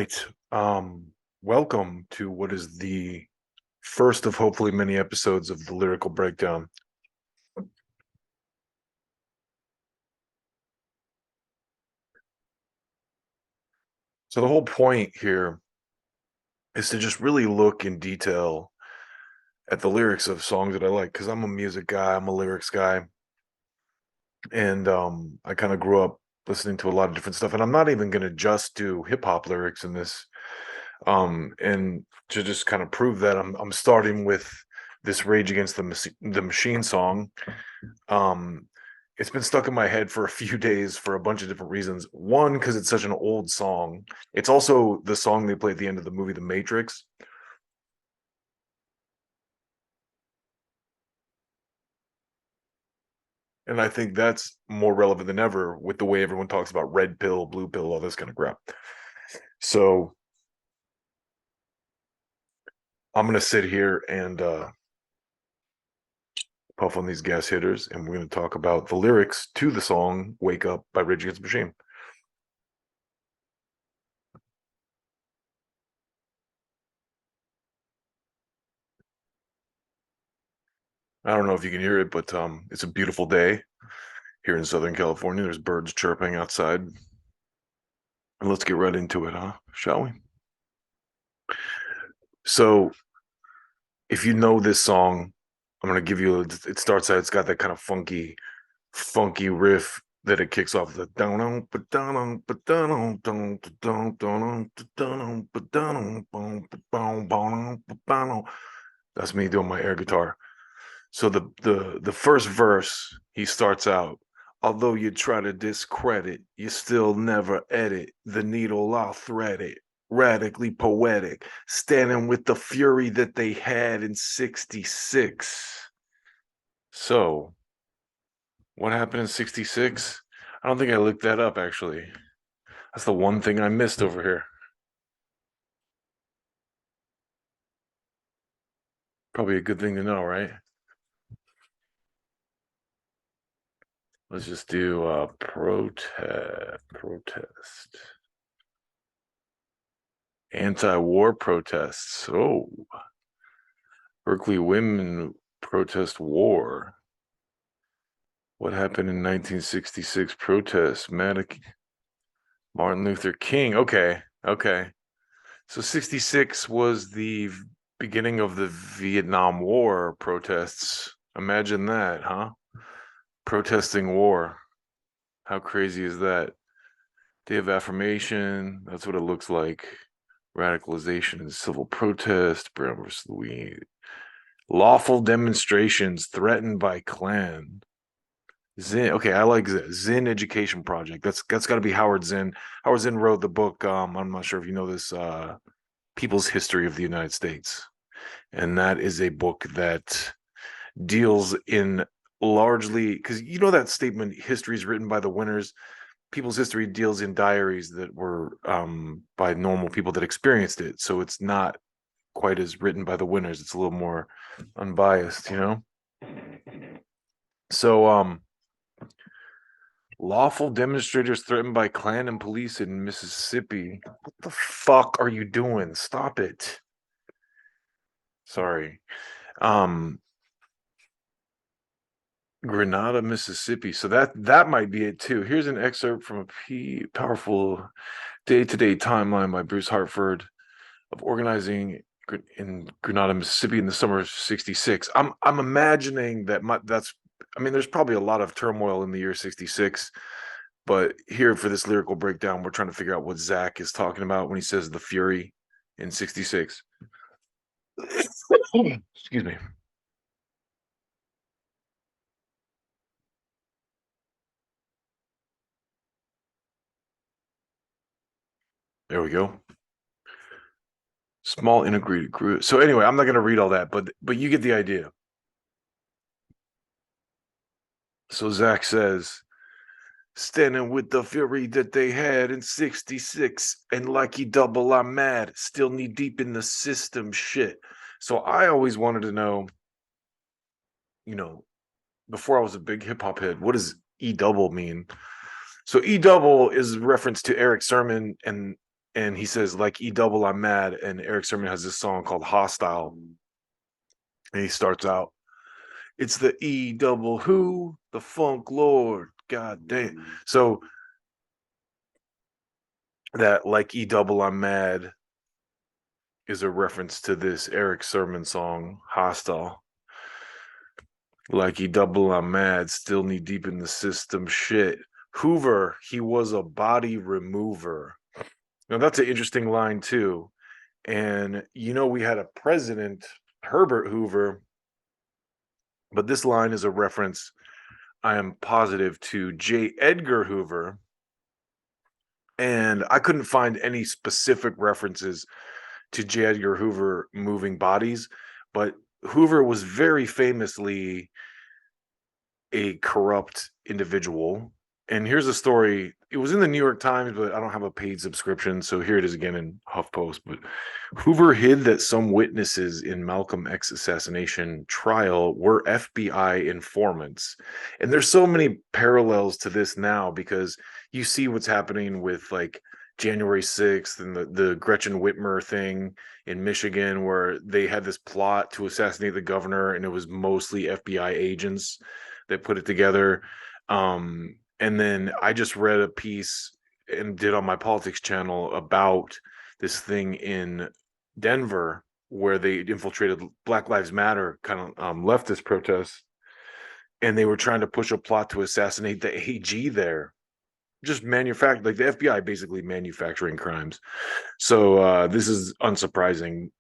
right. Welcome to what is the first of hopefully many episodes of the Lyrical Breakdown. So the whole point here is to just really look in detail at the lyrics of songs that I like, because I'm a music guy, I'm a lyrics guy, and I kind of grew up listening to a lot of different stuff. And I'm not even gonna just do hip hop lyrics in this. And to just kind of prove that, I'm starting with this Rage Against the Machine song. Um, it's been stuck in my head for a few days for a bunch of different reasons. One, because it's such an old song. It's also the song they play at the end of the movie The Matrix. And I think that's more relevant than ever with the way everyone talks about red pill, blue pill, all this kind of crap. So I'm gonna sit here and puff on these gas hitters, and we're gonna talk about the lyrics to the song "Wake Up" by Rage Against the Machine. I don't know if you can hear it, but it's a beautiful day here in Southern California. There's birds chirping outside. And let's get right into it, huh? Shall we? So, if you know this song, I'm gonna give you. It starts out. It's got that kind of funky riff that it kicks off. The down, but down, but down, down, down, down, down, but down, boom, boom, boom, boom. That's me doing my air guitar. So the first verse, he starts out, although you try to discredit, you still never edit. The needle I'll thread it. Radically poetic, standing with the fury that they had in 66. So, what happened in 66? I don't think I looked that up actually. That's the one thing I missed over here. Probably a good thing to know, right? Let's just do protest. Anti-war protests. Oh, Berkeley women protest war. What happened in 1966 protests? Martin Luther King. Okay. So 66 was the beginning of the Vietnam War protests. Imagine that, huh? Protesting war. How crazy is that? Day of Affirmation. That's what it looks like. Radicalization and civil protest. Brown versus Louis. Lawful demonstrations threatened by Klan. Zinn. Okay, I like Zinn Education Project. That's got to be Howard Zinn. Howard Zinn wrote the book. I'm not sure if you know this. People's History of the United States, and that is a book that deals in largely because you know that statement, history is written by the winners. People's history deals in diaries that were by normal people that experienced it, so it's not quite as written by the winners. It's a little more unbiased, you know. So lawful demonstrators threatened by Klan and police in Mississippi. What the fuck are you doing? Stop it. Sorry. Um, Grenada, Mississippi. So that might be it too. Here's an excerpt from a powerful day-to-day timeline by Bruce Hartford of organizing in Grenada, Mississippi in the summer of 66. I'm imagining that that's I mean, there's probably a lot of turmoil in the year 66, but here for this lyrical breakdown, we're trying to figure out what Zach is talking about when he says the fury in 66. Excuse me. There we go. Small integrated group. So anyway, I'm not going to read all that, but you get the idea. So Zach says, standing with the fury that they had in 66, and like he double, I'm mad, still knee deep in the system shit. So I always wanted to know, you know, before I was a big hip hop head, what does E double mean? So E double is reference to Eric Sermon and and he says, like E double, I'm mad. And Eric Sermon has this song called Hostile. And he starts out, it's the E double who, the funk lord. God damn. So that like E double, I'm mad is a reference to this Eric Sermon song, Hostile. Like E double, I'm mad, still knee deep in the system. Shit. Hoover, he was a body remover. Now that's an interesting line too. And we had a president, Herbert Hoover, but this line is a reference, I am positive, to J. Edgar Hoover. And I couldn't find any specific references to J. Edgar Hoover moving bodies, but Hoover was very famously a corrupt individual. And here's a story. It was in the New York Times, but I don't have a paid subscription, so here it is again in HuffPost. But Hoover hid that some witnesses in Malcolm X assassination trial were FBI informants. And there's so many parallels to this now because you see what's happening with like January 6th and the Gretchen Whitmer thing in Michigan, where they had this plot to assassinate the governor, and it was mostly FBI agents that put it together. And then I just read a piece and did on my politics channel about this thing in Denver where they infiltrated Black Lives Matter kind of leftist protests, and they were trying to push a plot to assassinate the AG there. Just manufactured, like the FBI basically manufacturing crimes. So this is unsurprising.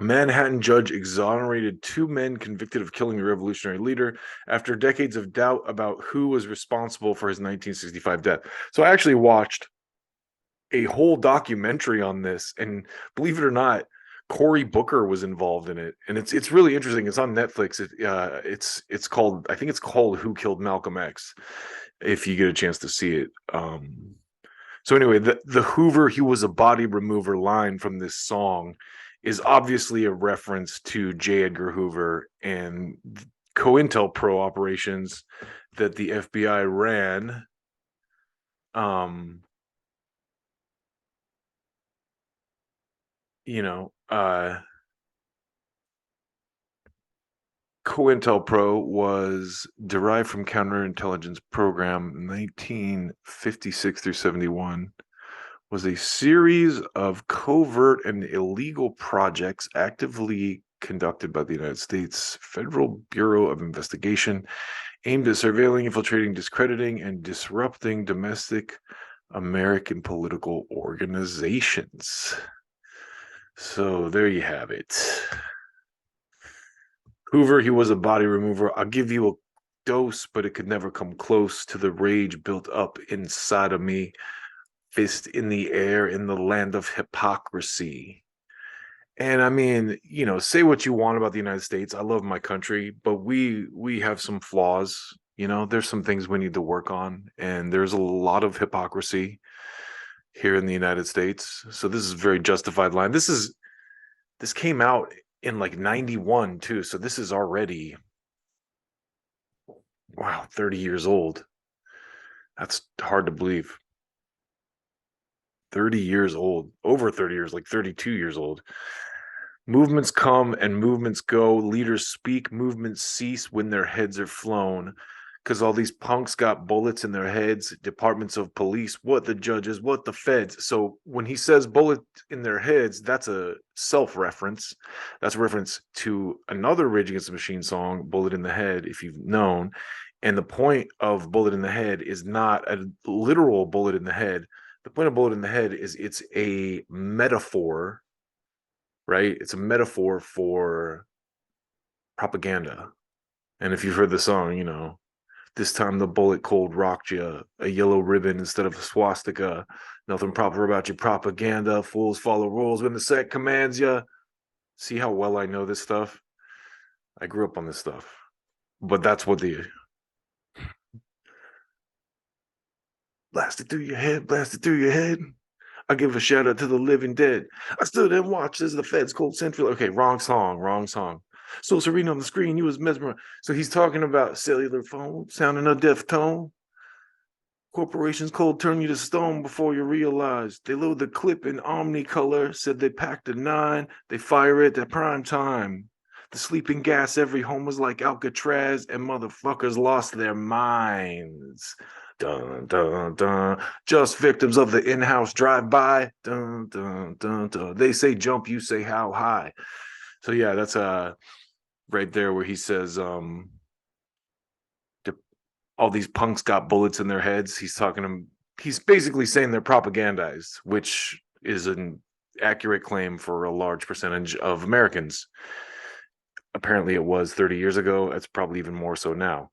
A Manhattan judge exonerated two men convicted of killing the revolutionary leader after decades of doubt about who was responsible for his 1965 death. So I actually watched a whole documentary on this, and believe it or not, Cory Booker was involved in it, and it's really interesting. It's on Netflix. It's called, I think it's called Who Killed Malcolm X. If you get a chance to see it. So anyway, the Hoover, he was a body remover line from this song is obviously a reference to J. Edgar Hoover and COINTELPRO operations that the FBI ran. COINTELPRO was derived from counterintelligence program 1956 through 71. Was a series of covert and illegal projects actively conducted by the United States Federal Bureau of Investigation aimed at surveilling, infiltrating, discrediting, and disrupting domestic American political organizations. So there you have it. Hoover, he was a body remover. I'll give you a dose, but it could never come close to the rage built up inside of me. Fist in the air in the land of hypocrisy. And I mean, say what you want about the United States. I love my country, but we have some flaws. There's some things we need to work on, and there's a lot of hypocrisy here in the United States. So this is a very justified line. This came out in like 91 too. So this is already, wow, 30 years old. That's hard to believe. 30 years old, over 30 years, like 32 years old. Movements come and movements go. Leaders speak, movements cease when their heads are flown. Because all these punks got bullets in their heads, departments of police, what the judges, what the feds. So when he says bullet in their heads, that's a self-reference. That's a reference to another Rage Against the Machine song, Bullet in the Head, if you've known. And the point of bullet in the head is not a literal bullet in the head. The point of bullet in the head is it's a metaphor, right? It's a metaphor for propaganda. And if you've heard the song, this time the bullet cold rocked you, a yellow ribbon instead of a swastika. Nothing proper about your propaganda. Fools follow rules when the sect commands you. See how well I know this stuff? I grew up on this stuff. But that's what the blasted through your head, blasted through your head. I give a shout out to the living dead. I stood and watched as the feds called Central. Okay, wrong song, wrong song. So serene on the screen, he was mesmerized. So he's talking about cellular phone, sounding a deaf tone. Corporations cold turn you to stone before you realize. They load the clip in omnicolor, said they packed a 9, they fire it at prime time. The sleeping gas, every home was like Alcatraz, and motherfuckers lost their minds. Dun, dun, dun. Just victims of the in-house drive-by. Dun, dun, dun, dun. They say jump, you say how high. So yeah, that's right there where he says all these punks got bullets in their heads. He's basically saying they're propagandized, which is an accurate claim for a large percentage of Americans. Apparently it was 30 years ago. It's probably even more so now.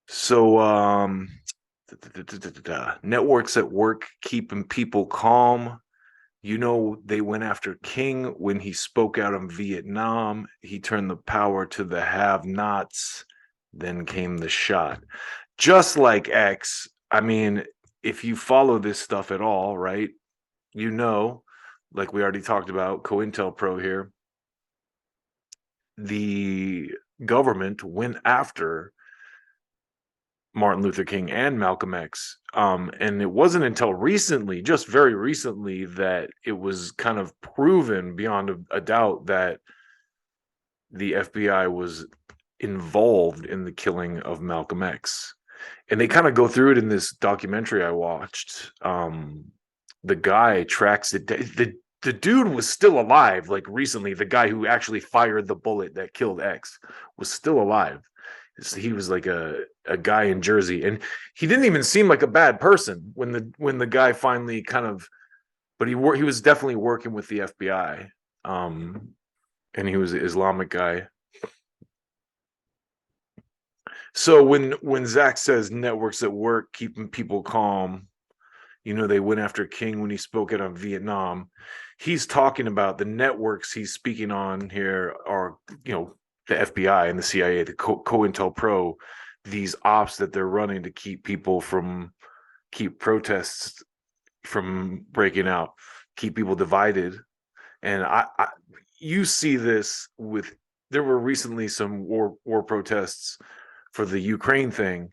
So networks at work keeping people calm. They went after King when he spoke out in Vietnam. He turned the power to the have-nots. Then came the shot. Just like X, I mean, if you follow this stuff at all, right, like we already talked about, COINTELPRO here, the government went after Martin Luther King and Malcolm X. And it wasn't until recently, just very recently, that it was kind of proven beyond a doubt that the FBI was involved in the killing of Malcolm X. And they kind of go through it in this documentary I watched. The guy tracks it. The dude was still alive, like recently. The guy who actually fired the bullet that killed X was still alive. He was like a guy in Jersey, and he didn't even seem like a bad person when the guy finally kind of, but he was definitely working with the FBI, and he was an Islamic guy. So when Zach says networks at work keeping people calm, they went after King when he spoke out on Vietnam. He's talking about the networks he's speaking on here are, the FBI and the CIA, the COINTELPRO, these ops that they're running to keep protests from breaking out, keep people divided. And you see this there were recently some war protests for the Ukraine thing,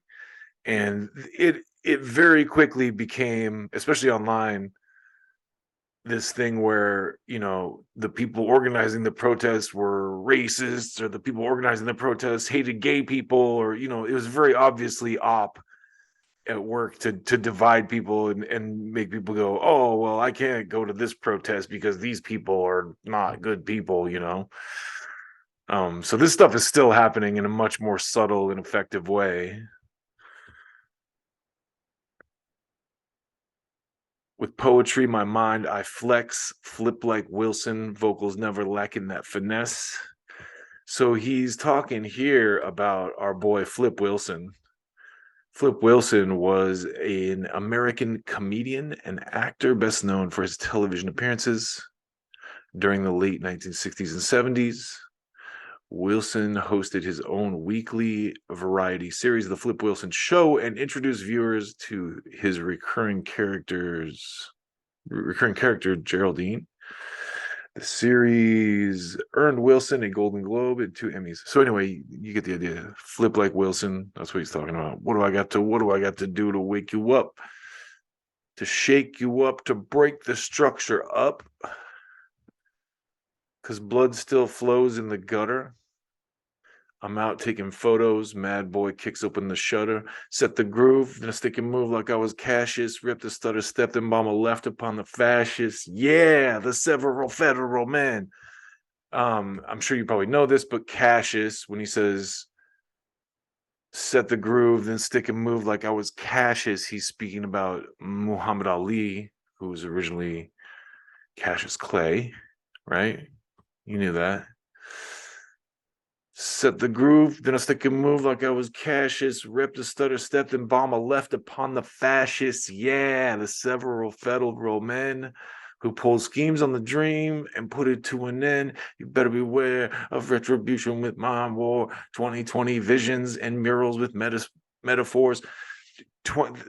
and it very quickly became, especially online, this thing where the people organizing the protests were racists, or the people organizing the protests hated gay people, or it was very obviously op at work to divide people and make people go, oh well, I can't go to this protest because these people are not good people. So this stuff is still happening in a much more subtle and effective way. With poetry, my mind, I flex, flip like Wilson, vocals never lacking that finesse. So he's talking here about our boy Flip Wilson. Flip Wilson was an American comedian and actor, best known for his television appearances during the late 1960s and 70s. Wilson hosted his own weekly variety series, The Flip Wilson Show, and introduced viewers to his recurring character, Geraldine. The series earned Wilson a Golden Globe and 2 Emmys. So anyway, you get the idea. Flip like Wilson. That's what he's talking about. What do I got to do to wake you up? To shake you up, to break the structure up? Because blood still flows in the gutter. I'm out taking photos. Mad boy kicks open the shutter. Set the groove. Then a stick and move like I was Cassius. Rip the stutter, stepped and bomb a left upon the fascists. Yeah, the several federal men. I'm sure you probably know this, but Cassius, when he says set the groove, then stick and move like I was Cassius, he's speaking about Muhammad Ali, who was originally Cassius Clay, right? You knew that. Set the groove, then I stick and move like I was Cassius, rep the stutter, stepped and bomb a left upon the fascists. Yeah, the several federal men who pulled schemes on the dream and put it to an end. You better beware of retribution with mind war, 2020 visions and murals with metaphors.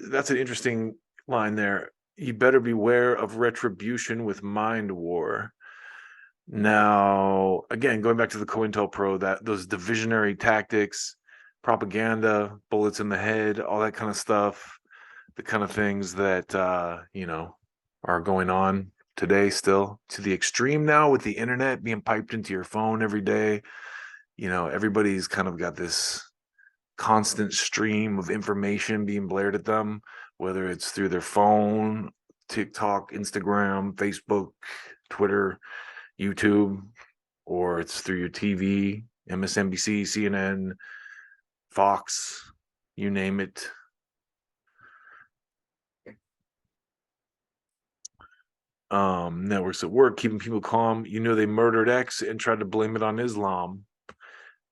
That's an interesting line there. You better beware of retribution with mind war. Now, again, going back to the COINTELPRO, those divisionary tactics, propaganda, bullets in the head, all that kind of stuff, the kind of things that are going on today still to the extreme now with the internet being piped into your phone every day. Everybody's kind of got this constant stream of information being blared at them, whether it's through their phone, TikTok, Instagram, Facebook, Twitter, YouTube, or it's through your TV, MSNBC, CNN, Fox, you name it. Networks at work, keeping people calm. They murdered X and tried to blame it on Islam.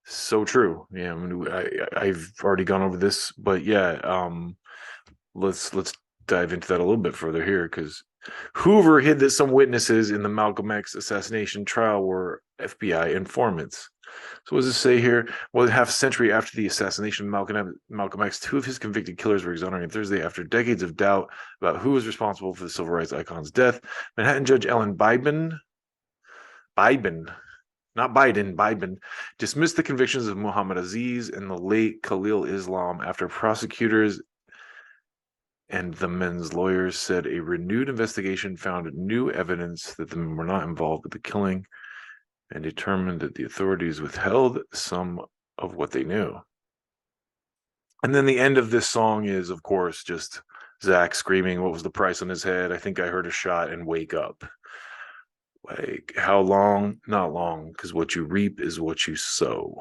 So true. Yeah, I've already gone over this, but yeah, let's dive into that a little bit further here, because Hoover hid that some witnesses in the Malcolm X assassination trial were FBI informants. So what does it say here? Well, half a century after the assassination of Malcolm X, two of his convicted killers were exonerated Thursday after decades of doubt about who was responsible for the civil rights icon's death. Manhattan Judge Ellen Biden, not Biden, Biden, dismissed the convictions of Muhammad Aziz and the late Khalil Islam after prosecutors and the men's lawyers said a renewed investigation found new evidence that the men were not involved with the killing and determined that the authorities withheld some of what they knew. And then the end of this song is, of course, just Zach screaming, "What was the price on his head? I think I heard a shot," and "Wake up." Like, how long? Not long, because what you reap is what you sow.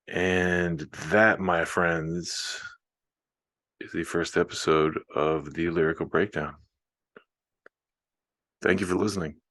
And that, my friends, is the first episode of the Lyrical Breakdown. Thank you for listening.